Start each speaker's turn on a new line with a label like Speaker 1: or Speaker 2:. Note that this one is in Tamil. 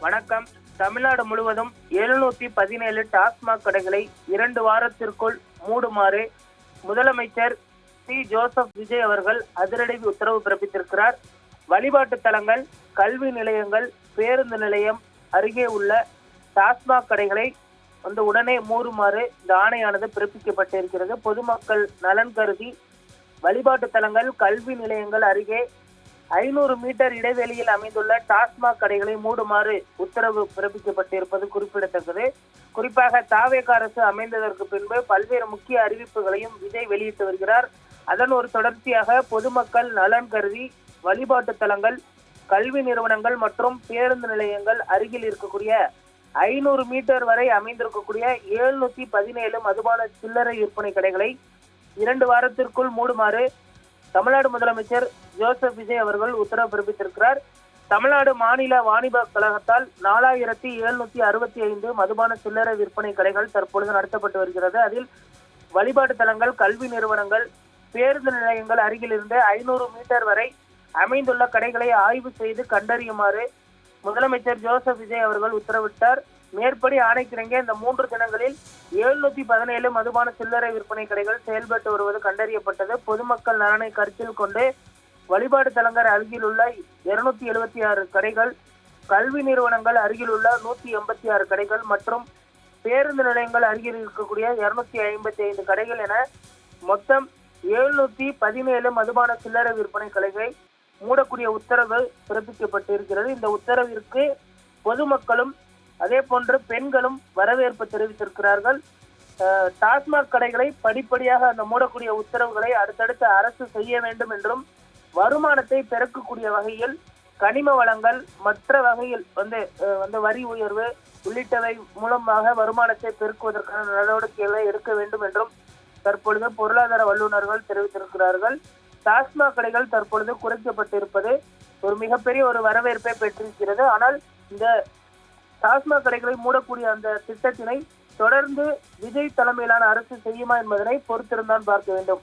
Speaker 1: வணக்கம். தமிழ்நாடு முழுவதும் 717 டாஸ்மாக் கடைகளை 2 வாரத்திற்குள் மூடுமாறு முதலமைச்சர் சி. ஜோசப் விஜய் அவர்கள் அதிரடி உத்தரவு பிறப்பித்திருக்கிறார். வழிபாட்டு தலங்கள், கல்வி நிலையங்கள், பேருந்து நிலையம் அருகே உள்ள டாஸ்மாக் கடைகளை உடனே மூடுமாறு இந்த ஆணையானது பிறப்பிக்கப்பட்டிருக்கிறது. பொதுமக்கள் நலன் கருதி வழிபாட்டு தலங்கள், கல்வி நிலையங்கள் அருகே 500 மீட்டர் இடைவெளியில் அமைந்துள்ள டாஸ்மாக் கடைகளை மூடுமாறு உத்தரவு பிறப்பிக்கப்பட்டிருப்பது குறிப்பிடத்தக்கது. குறிப்பாக தாவேக அரசு அமைந்ததற்கு பின்பு பல்வேறு முக்கிய அறிவிப்புகளையும் விஜய் வெளியிட்டு வருகிறார். அதன் ஒரு தொடர்ச்சியாக பொதுமக்கள் நலன் கருதி வழிபாட்டு தலங்கள், கல்வி நிறுவனங்கள் மற்றும் பேருந்து நிலையங்கள் அருகில் இருக்கக்கூடிய 500 மீட்டர் வரை அமைந்திருக்கக்கூடிய 717 மதுபான சில்லறை விற்பனை கடைகளை 2 வாரத்திற்குள் மூடுமாறு தமிழ்நாடு முதலமைச்சர் ஜோசப் விஜய் அவர்கள் உத்தரவு பிறப்பித்திருக்கிறார். தமிழ்நாடு மாநில வாணிப கழகத்தால் 4765 மதுபான சில்லறை விற்பனை கடைகள் தற்பொழுது நடத்தப்பட்டு வருகிறது. அதில் வழிபாட்டு தலங்கள், கல்வி நிறுவனங்கள், பேருந்து நிலையங்கள் அருகில் இருந்து 500 மீட்டர் வரை அமைந்துள்ள கடைகளை ஆய்வு செய்து கண்டறியுமாறு முதலமைச்சர் ஜோசப் விஜய் அவர்கள் உத்தரவிட்டார். மேற்படி ஆணைக்கிணங்க இந்த 3 தினங்களில் 717 மதுபான சில்லறை விற்பனை கடைகள் செயல்பட்டு வருவது கண்டறியப்பட்டது. பொதுமக்கள் நலனை கருத்தில் கொண்டு வழிபாடு தலங்கள் அருகில் உள்ள 276 கடைகள், கல்வி நிறுவனங்கள் அருகில் உள்ள 186 கடைகள் மற்றும் பேருந்து நிலையங்கள் அருகில் இருக்கக்கூடிய 255 கடைகள் என மொத்தம் 717 மதுபான சில்லறை விற்பனை கடைகளை மூடக்கூடிய உத்தரவு பிறப்பிக்கப்பட்டிருக்கிறது. இந்த உத்தரவிற்கு பொதுமக்களும் அதே போன்று பெண்களும் வரவேற்பு தெரிவித்திருக்கிறார்கள். டாஸ்மாக் கடைகளை படிப்படியாக அந்த மூடக்கூடிய உத்தரவுகளை அடுத்தடுத்து அரசு செய்ய வேண்டும் என்றும், வருமானத்தை பெருக்கக்கூடிய வகையில் கனிம வளங்கள் மற்ற வகையில் வரி உயர்வு உள்ளிட்டவை மூலமாக வருமானத்தை பெருக்குவதற்கான நடவடிக்கைகளை எடுக்க வேண்டும் என்றும் தற்பொழுது பொருளாதார வல்லுநர்கள் தெரிவித்திருக்கிறார்கள். டாஸ்மாக் கடைகள் தற்பொழுது குறைக்கப்பட்டிருப்பது ஒரு மிகப்பெரிய ஒரு வரவேற்பை பெற்றிருக்கிறது. ஆனால் இந்த டாஸ்மாக் கடைகளை மூடக்கூடிய அந்த திட்டத்தினை தொடர்ந்து விஜய் தலைமையிலான அரசு செய்யுமா என்பதனை பொறுத்திருந்தான் பார்க்க வேண்டும்.